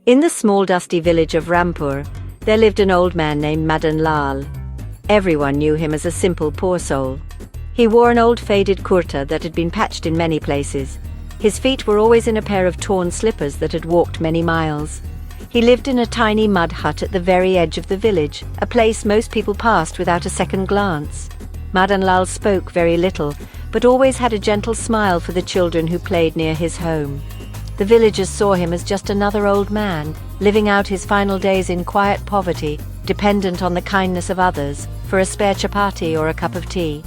In the small dusty village of Rampur, there lived an old man named Madan Lal. Everyone knew him as a simple poor soul. He wore an old faded kurta that had been patched in many places. His feet were always in a pair of torn slippers that had walked many miles. He lived in a tiny mud hut at the very edge of the village, a place most people passed without a second glance. Madan Lal spoke very little, but always had a gentle smile for the children who played near his home. The villagers saw him as just another old man, living out his final days in quiet poverty, dependent on the kindness of others, for a spare chapati or a cup of tea.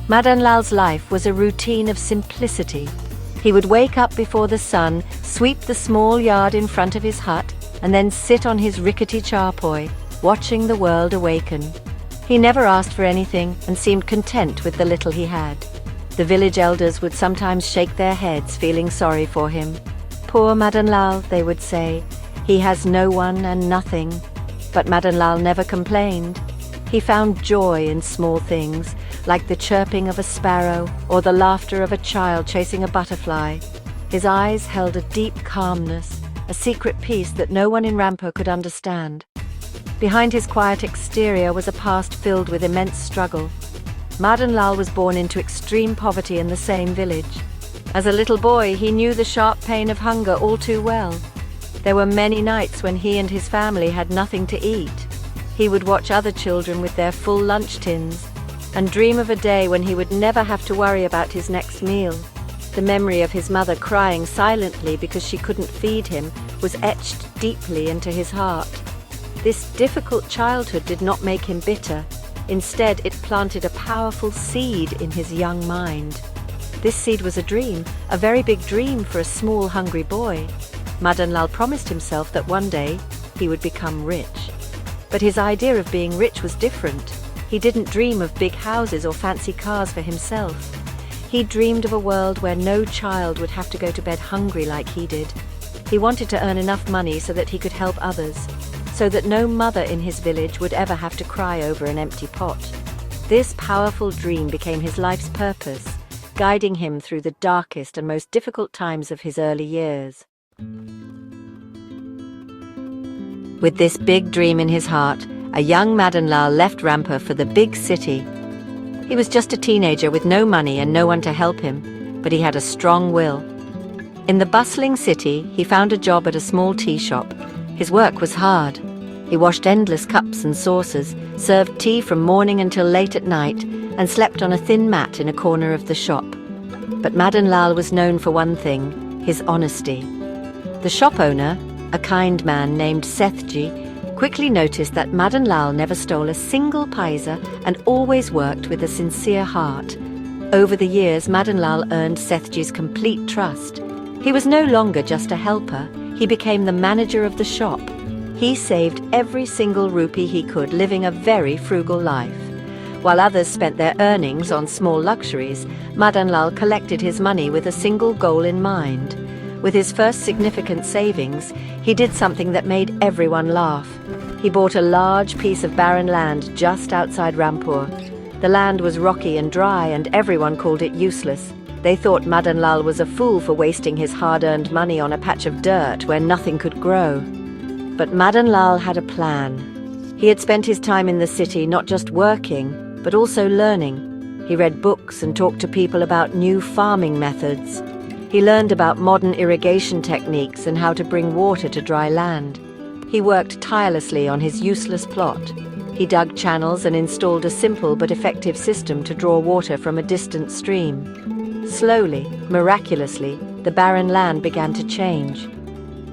Madan Lal's life was a routine of simplicity. He would wake up before the sun, sweep the small yard in front of his hut, and then sit on his rickety charpoy, watching the world awaken. He never asked for anything and seemed content with the little he had. The village elders would sometimes shake their heads, feeling sorry for him. "Poor Madan Lal," they would say. "He has no one and nothing." But Madan Lal never complained. He found joy in small things, like the chirping of a sparrow or the laughter of a child chasing a butterfly. His eyes held a deep calmness, a secret peace that no one in Rampur could understand. Behind his quiet exterior was a past filled with immense struggle. Madan Lal was born into extreme poverty in the same village. As a little boy, he knew the sharp pain of hunger all too well. There were many nights when he and his family had nothing to eat. He would watch other children with their full lunch tins and dream of a day when he would never have to worry about his next meal. The memory of his mother crying silently because she couldn't feed him was etched deeply into his heart. This difficult childhood did not make him bitter. Instead, it planted a powerful seed in his young mind. This seed was a dream, a very big dream for a small, hungry boy. Madan Lal promised himself that one day he would become rich. But his idea of being rich was different. He didn't dream of big houses or fancy cars for himself. He dreamed of a world where no child would have to go to bed hungry like he did. He wanted to earn enough money so that he could help others, so that no mother in his village would ever have to cry over an empty pot. This powerful dream became his life's purpose, guiding him through the darkest and most difficult times of his early years. With this big dream in his heart, a young Madan Lal left Rampur for the big city. He was just a teenager with no money and no one to help him, but he had a strong will. In the bustling city, he found a job at a small tea shop. His work was hard. He washed endless cups and saucers, served tea from morning until late at night, and slept on a thin mat in a corner of the shop. But Madan Lal was known for one thing: his honesty. The shop owner, a kind man named Sethji, quickly noticed that Madan Lal never stole a single paisa and always worked with a sincere heart. Over the years, Madan Lal earned Sethji's complete trust. He was no longer just a helper. He became the manager of the shop. He saved every single rupee he could, living a very frugal life. While others spent their earnings on small luxuries, Madan Lal collected his money with a single goal in mind. With his first significant savings, he did something that made everyone laugh. He bought a large piece of barren land just outside Rampur. The land was rocky and dry, and everyone called it useless. They thought Madan Lal was a fool for wasting his hard-earned money on a patch of dirt where nothing could grow. But Madan Lal had a plan. He had spent his time in the city not just working, but also learning. He read books and talked to people about new farming methods. He learned about modern irrigation techniques and how to bring water to dry land. He worked tirelessly on his useless plot. He dug channels and installed a simple but effective system to draw water from a distant stream. Slowly, miraculously, the barren land began to change.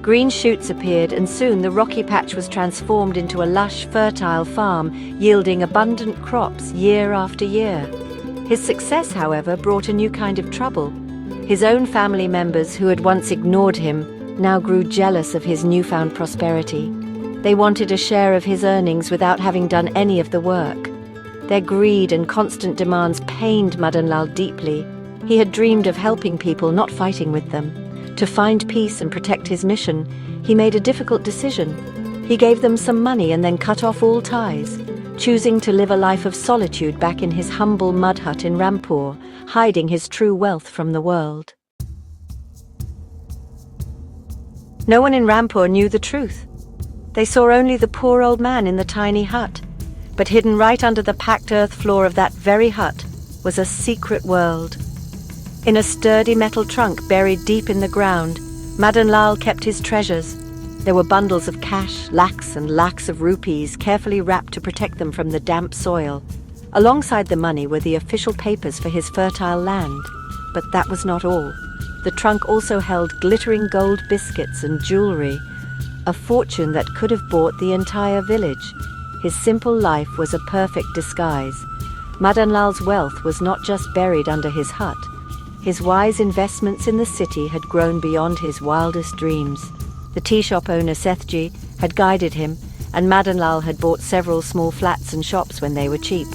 Green shoots appeared, and soon the rocky patch was transformed into a lush, fertile farm, yielding abundant crops year after year. His success, however, brought a new kind of trouble. His own family members, who had once ignored him, now grew jealous of his newfound prosperity. They wanted a share of his earnings without having done any of the work. Their greed and constant demands pained Madan Lal deeply. He had dreamed of helping people, not fighting with them. To find peace and protect his mission, he made a difficult decision. He gave them some money and then cut off all ties, choosing to live a life of solitude back in his humble mud hut in Rampur, hiding his true wealth from the world. No one in Rampur knew the truth. They saw only the poor old man in the tiny hut, but hidden right under the packed earth floor of that very hut was a secret world. In a sturdy metal trunk buried deep in the ground, Madan Lal kept his treasures. There were bundles of cash, lakhs and lakhs of rupees carefully wrapped to protect them from the damp soil. Alongside the money were the official papers for his fertile land. But that was not all. The trunk also held glittering gold biscuits and jewelry, a fortune that could have bought the entire village. His simple life was a perfect disguise. Madan Lal's wealth was not just buried under his hut. His wise investments in the city had grown beyond his wildest dreams. The tea shop owner Sethji had guided him, and Madan Lal had bought several small flats and shops when they were cheap.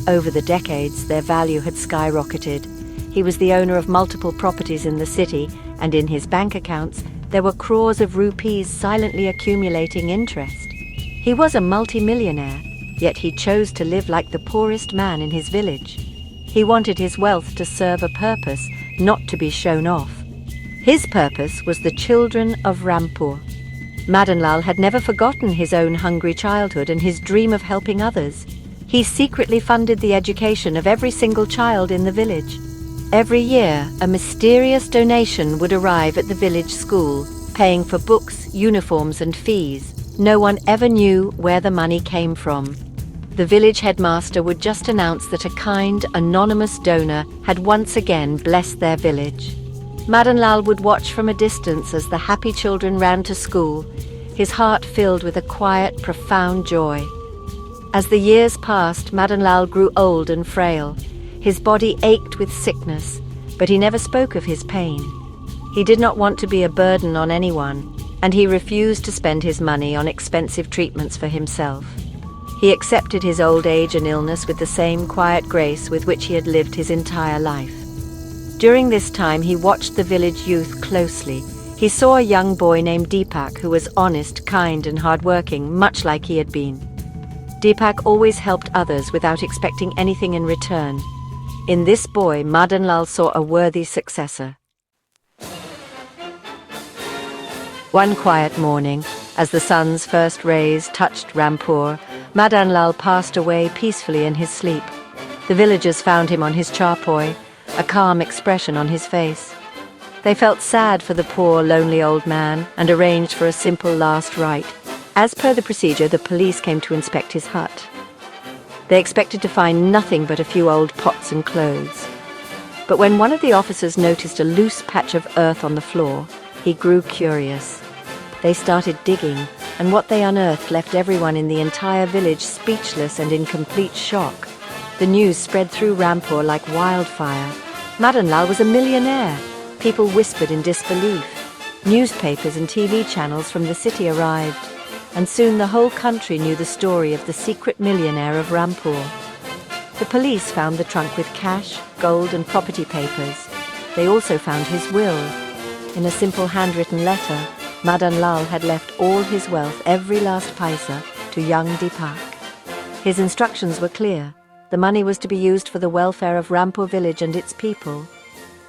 Over the decades, their value had skyrocketed. He was the owner of multiple properties in the city, and in his bank accounts, there were crores of rupees silently accumulating interest. He was a multi-millionaire, yet he chose to live like the poorest man in his village. He wanted his wealth to serve a purpose, not to be shown off. His purpose was the children of Rampur. Madan Lal had never forgotten his own hungry childhood and his dream of helping others. He secretly funded the education of every single child in the village. Every year, a mysterious donation would arrive at the village school, paying for books, uniforms and fees. No one ever knew where the money came from. The village headmaster would just announce that a kind, anonymous donor had once again blessed their village. Madan Lal would watch from a distance as the happy children ran to school, his heart filled with a quiet, profound joy. As the years passed, Madan Lal grew old and frail. His body ached with sickness, but he never spoke of his pain. He did not want to be a burden on anyone, and he refused to spend his money on expensive treatments for himself. He accepted his old age and illness with the same quiet grace with which he had lived his entire life. During this time, he watched the village youth closely. He saw a young boy named Deepak who was honest, kind and hardworking, much like he had been. Deepak always helped others without expecting anything in return. In this boy, Madan Lal saw a worthy successor. One quiet morning, as the sun's first rays touched Rampur, Madan Lal passed away peacefully in his sleep. The villagers found him on his charpoy, a calm expression on his face. They felt sad for the poor, lonely old man and arranged for a simple last rite. As per the procedure, the police came to inspect his hut. They expected to find nothing but a few old pots and clothes. But when one of the officers noticed a loose patch of earth on the floor, he grew curious. They started digging, and what they unearthed left everyone in the entire village speechless and in complete shock. The news spread through Rampur like wildfire. Madan Lal was a millionaire. People whispered in disbelief. Newspapers and TV channels from the city arrived, and soon the whole country knew the story of the secret millionaire of Rampur. The police found the trunk with cash, gold and property papers. They also found his will. In a simple handwritten letter, Madan Lal had left all his wealth, every last paisa, to young Deepak. His instructions were clear. The money was to be used for the welfare of Rampur village and its people.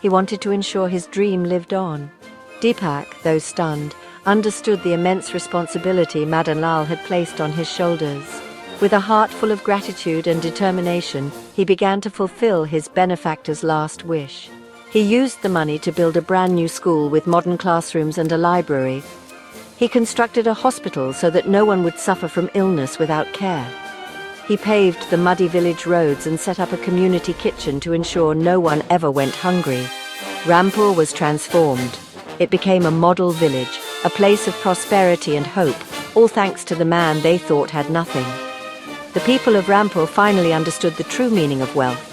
He wanted to ensure his dream lived on. Deepak, though stunned, understood the immense responsibility Madan Lal had placed on his shoulders. With a heart full of gratitude and determination, he began to fulfill his benefactor's last wish. He used the money to build a brand new school with modern classrooms and a library. He constructed a hospital so that no one would suffer from illness without care. He paved the muddy village roads and set up a community kitchen to ensure no one ever went hungry. Rampur was transformed. It became a model village, a place of prosperity and hope, all thanks to the man they thought had nothing. The people of Rampur finally understood the true meaning of wealth.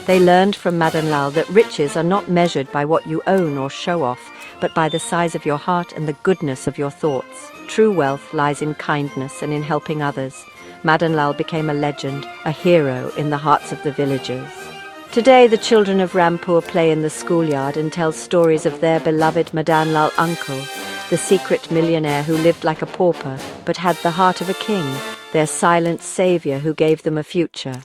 They learned from Madan Lal that riches are not measured by what you own or show off, but by the size of your heart and the goodness of your thoughts. True wealth lies in kindness and in helping others. Madan Lal became a legend, a hero in the hearts of the villagers. Today, the children of Rampur play in the schoolyard and tell stories of their beloved Madan Lal uncle, the secret millionaire who lived like a pauper but had the heart of a king, their silent savior who gave them a future.